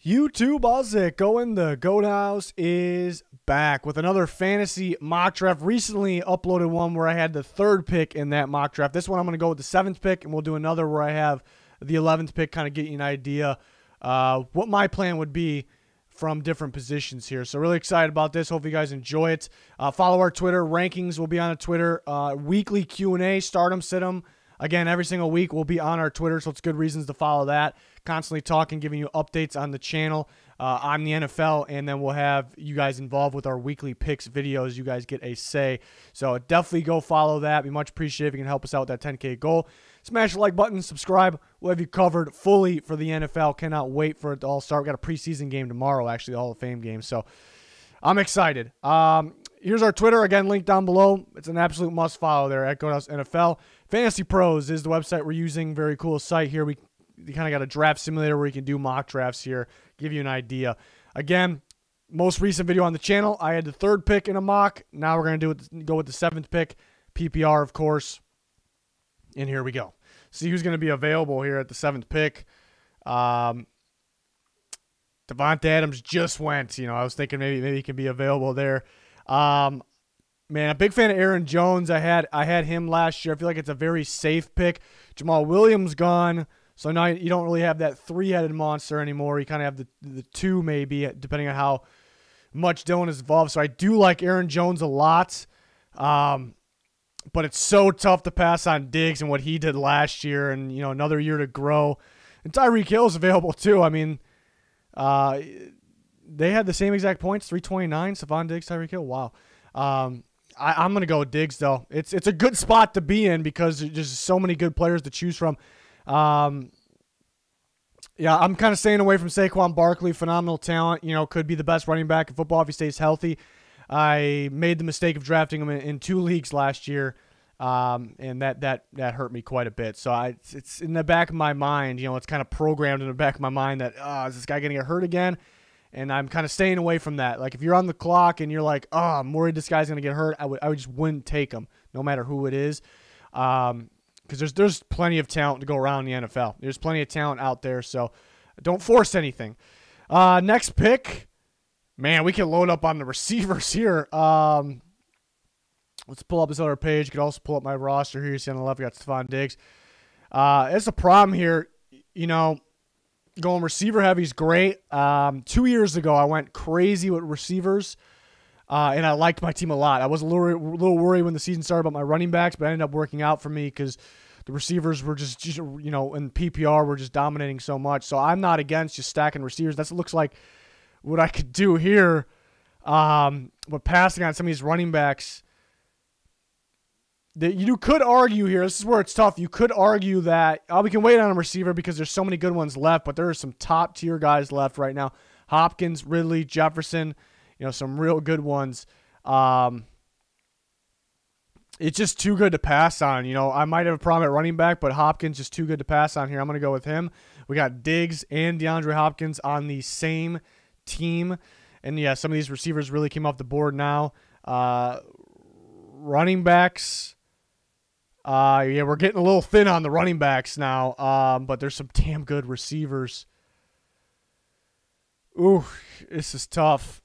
YouTube, how's it going? The Goat House is back with another fantasy mock draft. Recently uploaded one where I had the third pick in that mock draft. This one I'm going to go with the seventh pick, and we'll do another where I have the 11th pick, kind of get you an idea what my plan would be from different positions here. So really excited about this. Hope you guys enjoy it. Follow our Twitter. Rankings will be on the Twitter. Weekly Q&A, start 'em, sit 'em. Again, every single week will be on our Twitter, so it's good reasons to follow that. Constantly talking, giving you updates on the channel, on the NFL, and then we'll have you guys involved with our weekly picks videos. You guys get a say. So definitely go follow that. Be much appreciated if you can help us out with that 10K goal. Smash the like button, subscribe. We'll have you covered fully for the NFL. Cannot wait for it to all start. We got a preseason game tomorrow, actually, the Hall of Fame game. So I'm excited. Here's our Twitter, again, linked down below. It's an absolute must-follow there at Goat House NFL. Fantasy Pros is the website we're using. Very cool site here. We kind of got a draft simulator where you can do mock drafts here, give you an idea. Again, most recent video on the channel, I had the third pick in a mock. Now we're going to go with the seventh pick, PPR, of course. And here we go. See who's going to be available here at the seventh pick. Devontae Adams just went. I was thinking maybe he can be available there. Man, a big fan of Aaron Jones. I had him last year. I feel like it's a very safe pick. Jamal Williams gone, so now you don't really have that three-headed monster anymore. You kind of have the two maybe, depending on how much Dylan is involved. So I do like Aaron Jones a lot, but it's so tough to pass on Diggs and what he did last year, and another year to grow. And Tyreek Hill's available too. I mean, they had the same exact points, 329. Stephon Diggs, Tyreek Hill. Wow. I'm going to go with Diggs, though. It's a good spot to be in because there's just so many good players to choose from. Yeah, I'm kind of staying away from Saquon Barkley. Phenomenal talent. Could be the best running back in football if he stays healthy. I made the mistake of drafting him in 2 leagues last year, and that hurt me quite a bit. So it's in the back of my mind. It's kind of programmed in the back of my mind that, is this guy going to get hurt again? And I'm kind of staying away from that. Like, if you're on the clock and you're like, I'm worried this guy's going to get hurt, I just wouldn't take him, no matter who it is. Because there's plenty of talent to go around in the NFL. There's plenty of talent out there, so don't force anything. Next pick. Man, we can load up on the receivers here. Let's pull up this other page. You can also pull up my roster here. You see on the left, we got Stephon Diggs. It's a problem here, going receiver heavy is great. 2 years ago, I went crazy with receivers, and I liked my team a lot. I was a little worried when the season started about my running backs, but it ended up working out for me because the receivers were just in PPR were just dominating so much. So I'm not against just stacking receivers. That looks like what I could do here, but passing on some of these running backs. You could argue here, this is where it's tough, you could argue that we can wait on a receiver because there's so many good ones left, but there are some top-tier guys left right now. Hopkins, Ridley, Jefferson, some real good ones. It's just too good to pass on. I might have a problem at running back, but Hopkins just too good to pass on here. I'm going to go with him. We got Diggs and DeAndre Hopkins on the same team. And, yeah, some of these receivers really came off the board now. Running backs... yeah, we're getting a little thin on the running backs now, but there's some damn good receivers. Ooh, this is tough.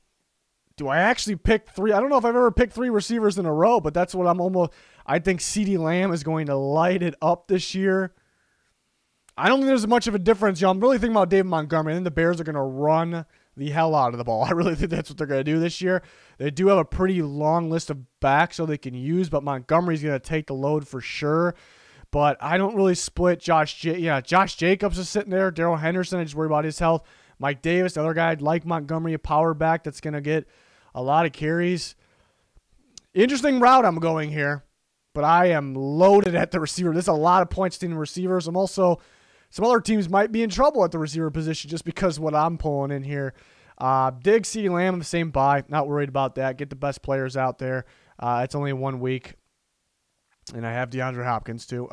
Do I actually pick 3? I don't know if I've ever picked 3 receivers in a row, but that's what I think CeeDee Lamb is going to light it up this year. I don't think there's much of a difference. I'm really thinking about David Montgomery. I think the Bears are going to run the hell out of the ball. I really think that's what they're going to do this year. They do have a pretty long list of backs so they can use, but Montgomery's going to take the load for sure. But I don't really split Josh Jacobs is sitting there. Darrell Henderson, I just worry about his health. Mike Davis, the other guy, I'd like Montgomery, a power back that's going to get a lot of carries. Interesting route I'm going here, but I am loaded at the receiver. There's a lot of points to the receivers. I'm also... Some other teams might be in trouble at the receiver position just because of what I'm pulling in here. Diggs, CeeDee Lamb, the same buy. Not worried about that. Get the best players out there. It's only 1 week. And I have DeAndre Hopkins too.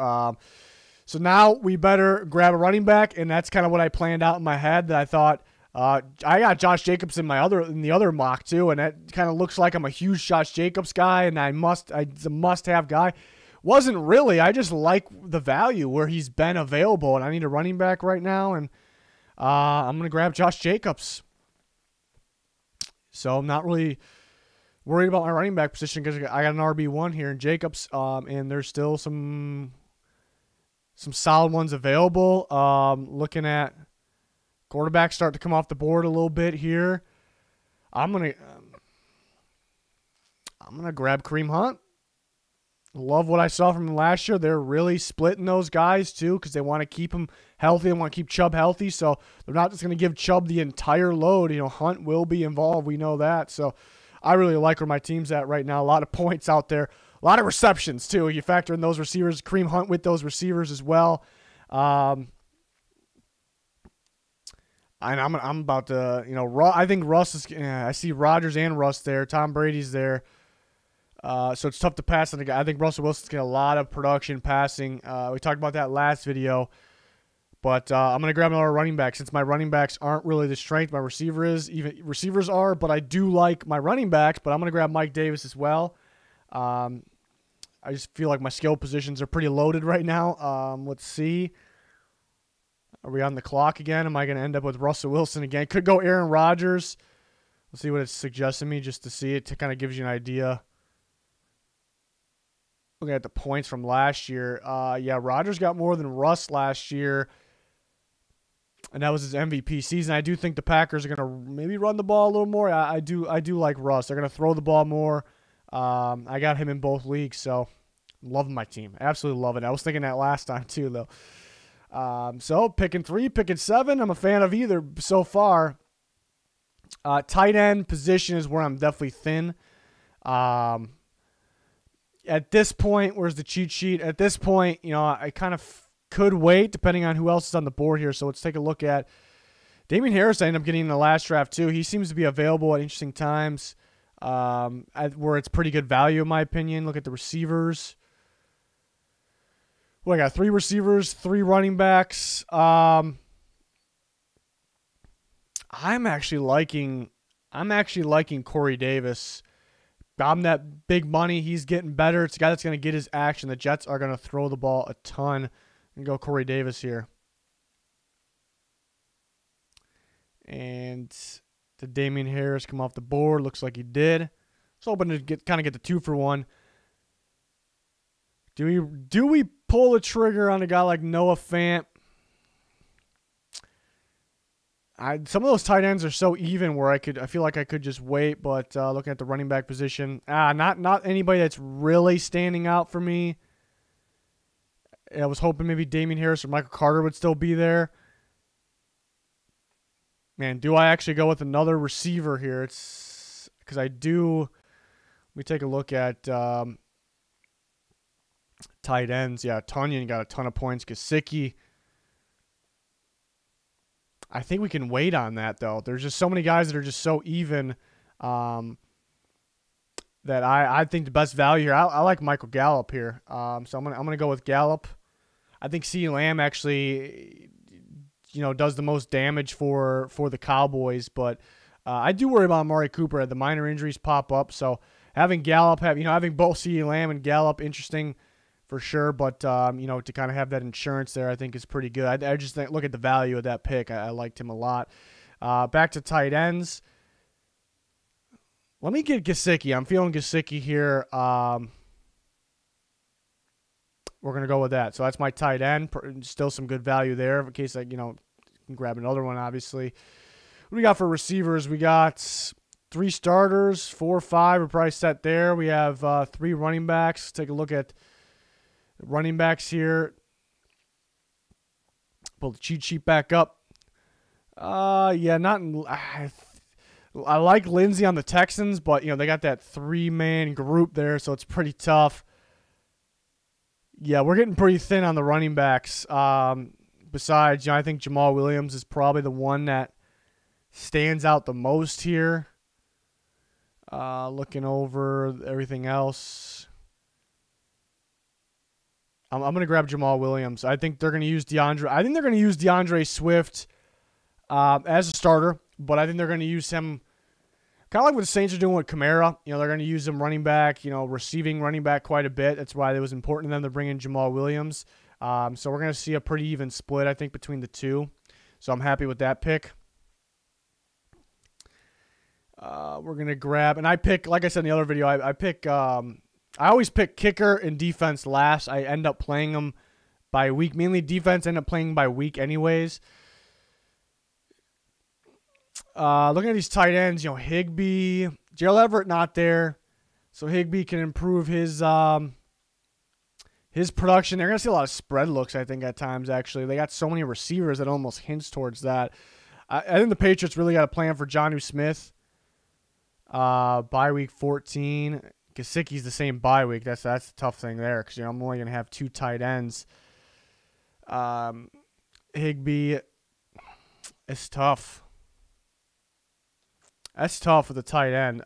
So now we better grab a running back, and that's kind of what I planned out in my head that I thought. I got Josh Jacobs in the other mock too, and that kind of looks like I'm a huge Josh Jacobs guy, and it's a must-have guy. Wasn't really. I just like the value where he's been available, and I need a running back right now. And I'm going to grab Josh Jacobs. So I'm not really worried about my running back position because I got an RB1 here in Jacobs, and there's still some solid ones available. Looking at quarterbacks start to come off the board a little bit here. I'm gonna grab Kareem Hunt. Love what I saw from him last year. They're really splitting those guys too because they want to keep him healthy. They want to keep Chubb healthy, so they're not just going to give Chubb the entire load. Hunt will be involved. We know that. So I really like where my team's at right now. A lot of points out there. A lot of receptions too. You factor in those receivers. Kareem Hunt with those receivers as well. And I'm about to, I think Russ is. I see Rodgers and Russ there. Tom Brady's there. So it's tough to pass on the guy. I think Russell Wilson's getting a lot of production passing. We talked about that last video. But I'm going to grab another running back since my running backs aren't really the strength my receiver is. Even receivers are, but I do like my running backs. But I'm going to grab Mike Davis as well. I just feel like my skill positions are pretty loaded right now. Let's see. Are we on the clock again? Am I going to end up with Russell Wilson again? Could go Aaron Rodgers. Let's see what it's suggesting me just to see it. To kind of gives you an idea. Looking at the points from last year. Yeah, Rodgers got more than Russ last year. And that was his MVP season. I do think the Packers are going to maybe run the ball a little more. I do like Russ. They're going to throw the ball more. I got him in both leagues, so I'm loving my team. Absolutely loving it. I was thinking that last time too, though. So picking 3, picking 7. I'm a fan of either so far. Tight end position is where I'm definitely thin. At this point, where's the cheat sheet? At this point, I kind of could wait depending on who else is on the board here. So let's take a look at Damon Harris. I ended up getting in the last draft too. He seems to be available at interesting times where it's pretty good value in my opinion. Look at the receivers. Well, I got 3 receivers, 3 running backs. I'm actually liking Corey Davis. Got him that big money. He's getting better. It's a guy that's going to get his action. The Jets are going to throw the ball a ton. And go Corey Davis here. And did Damien Harris come off the board? Looks like he did. So hoping to get the 2-for-1. Do we pull the trigger on a guy like Noah Fant? Some of those tight ends are so even where I feel like I could just wait, but looking at the running back position, not anybody that's really standing out for me. I was hoping maybe Damien Harris or Michael Carter would still be there. Man, do I actually go with another receiver here? It's because I do. Let me take a look at tight ends. Yeah, Tunyon got a ton of points. Gesicki. I think we can wait on that, though. There's just so many guys that are just so even that I think the best value here. I like Michael Gallup here, so I'm gonna go with Gallup. I think CeeDee Lamb actually, does the most damage for the Cowboys, but I do worry about Amari Cooper. The minor injuries pop up, so having Gallup, having both CeeDee Lamb and Gallup, interesting for sure. But to kind of have that insurance there, I think is pretty good. I just look at the value of that pick. I liked him a lot. Back to tight ends. Let me get Gesicki. I'm feeling Gesicki here. We're going to go with that. So that's my tight end. Still some good value there in case I, can grab another one, obviously. What do we got for receivers? We got 3 starters, 4 or 5 are probably set there. We have 3 running backs. Take a look at running backs here. Pull the cheat sheet back up. Yeah, I like Lindsey on the Texans, but, they got that 3-man group there, so it's pretty tough. Yeah, we're getting pretty thin on the running backs. Besides, I think Jamal Williams is probably the one that stands out the most here. Looking over everything else, I'm going to grab Jamal Williams. I think they're going to use DeAndre Swift as a starter, but I think they're going to use him kind of like what the Saints are doing with Kamara. They're going to use him running back, receiving running back quite a bit. That's why it was important to them to bring in Jamal Williams. So we're going to see a pretty even split, I think, between the two. So I'm happy with that pick. We're going to grab, and I pick, like I said in the other video, I always pick kicker and defense last. I end up playing them by week. Mainly defense, end up playing by week anyways. Looking at these tight ends, Higbee, Gerald Everett not there. So Higbee can improve his production. They're going to see a lot of spread looks, I think, at times, actually. They got so many receivers that almost hints towards that. I think the Patriots really got a plan for Jonnu Smith. Bye week 14. Gesicki's the same bye week. That's the tough thing there because I'm only going to have 2 tight ends. Higbee, it's tough. That's tough with the tight end.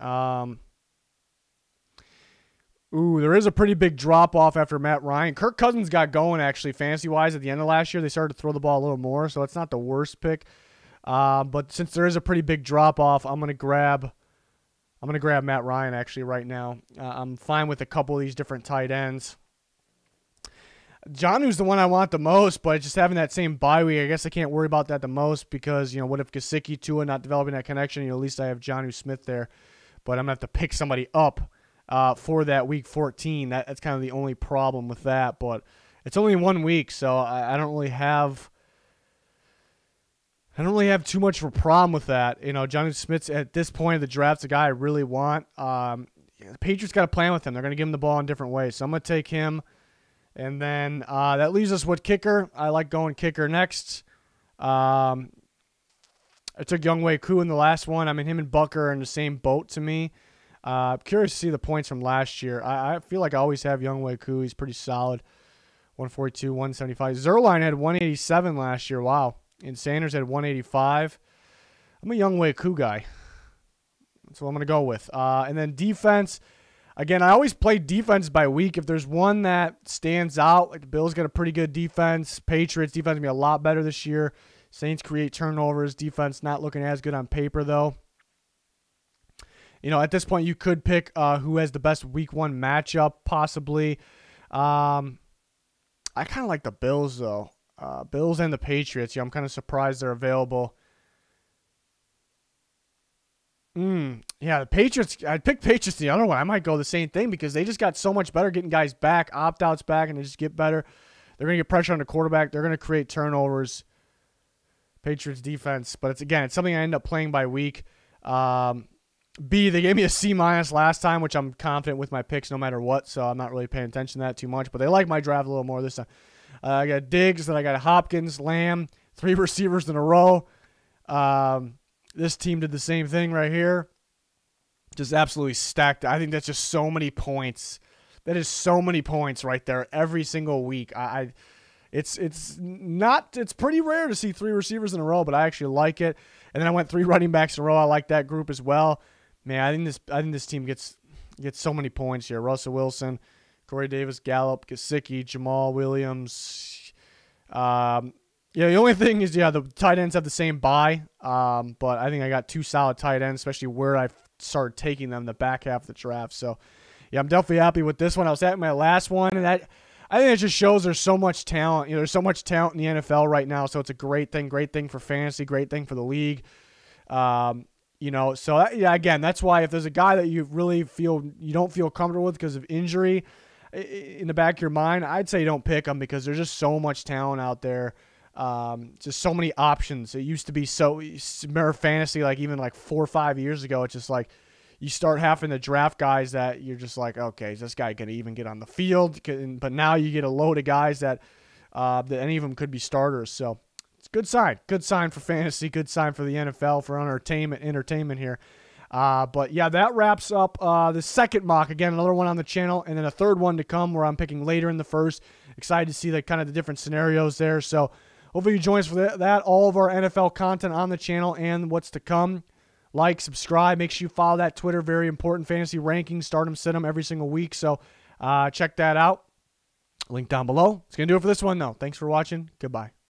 There is a pretty big drop-off after Matt Ryan. Kirk Cousins got going, actually, fantasy-wise, at the end of last year. They started to throw the ball a little more, so it's not the worst pick. But since there is a pretty big drop-off, I'm going to grab Matt Ryan, actually, right now. I'm fine with a couple of these different tight ends. Jonnu's the one I want the most, but just having that same bye week, I guess I can't worry about that the most because, what if Gesicki, Tua not developing that connection? At least I have Jonnu Smith there. But I'm going to have to pick somebody up for that week 14. That's kind of the only problem with that. But it's only 1 week, so I don't really have too much of a problem with that. Jonnu Smith at this point of the draft's a guy I really want. The Patriots got a plan with him. They're going to give him the ball in different ways. So I'm going to take him. And then that leaves us with kicker. I like going kicker next. I took Younghoe Koo in the last one. I mean, him and Bucker are in the same boat to me. Curious to see the points from last year. I feel like I always have Younghoe Koo. He's pretty solid. 142, 175. Zerline had 187 last year. Wow. And Sanders had 185. I'm a Younghoe Koo guy. That's what I'm going to go with. And then defense. Again, I always play defense by week. If there's one that stands out, like the Bills got a pretty good defense. Patriots defense going to be a lot better this year. Saints create turnovers. Defense not looking as good on paper, though. At this point, you could pick who has the best week 1 matchup, possibly. I kind of like the Bills, though. Bills and the Patriots. I'm kind of surprised they're available. Yeah, the Patriots. I'd pick Patriots the other one. I might go the same thing because they just got so much better getting guys back, opt-outs back, and they just get better. They're going to get pressure on the quarterback. They're going to create turnovers. Patriots defense. But it's something I end up playing by week. B, they gave me a C- last time, which I'm confident with my picks no matter what, so I'm not really paying attention to that too much. But they like my draft a little more this time. I got Diggs, then I got Hopkins, Lamb, 3 receivers in a row. This team did the same thing right here. Just absolutely stacked. I think that's just so many points. That is so many points right there every single week. It's pretty rare to see 3 receivers in a row, but I actually like it. And then I went 3 running backs in a row. I like that group as well. Man, I think this team gets so many points here. Russell Wilson, Corey Davis, Gallup, Gesicki, Jamal Williams. The only thing is, the tight ends have the same bye. But I think I got 2 solid tight ends, especially where I started taking them the back half of the draft. So, yeah, I'm definitely happy with this one. I was at my last one, and I think it just shows there's so much talent. There's so much talent in the NFL right now, so it's a great thing for fantasy, great thing for the league. Again, that's why if there's a guy that you really feel you don't feel comfortable with because of injury in the back of your mind, I'd say don't pick him because there's just so much talent out there. Just so many options. It used to be remember fantasy, even 4 or 5 years ago, it's just like you start having to draft guys that you're just like, okay, is this guy going to even get on the field? But now you get a load of guys that any of them could be starters. So it's a good sign. Good sign for fantasy. Good sign for the NFL for entertainment here. But yeah, that wraps up the second mock. Again, another one on the channel, and then a third one to come where I'm picking later in the first. Excited to see the different scenarios there. So hopefully you join us for that. All of our NFL content on the channel and what's to come. Like, subscribe. Make sure you follow that Twitter. Very important. Fantasy rankings. Start them, sit them every single week. So check that out. Link down below. It's going to do it for this one, though. Thanks for watching. Goodbye.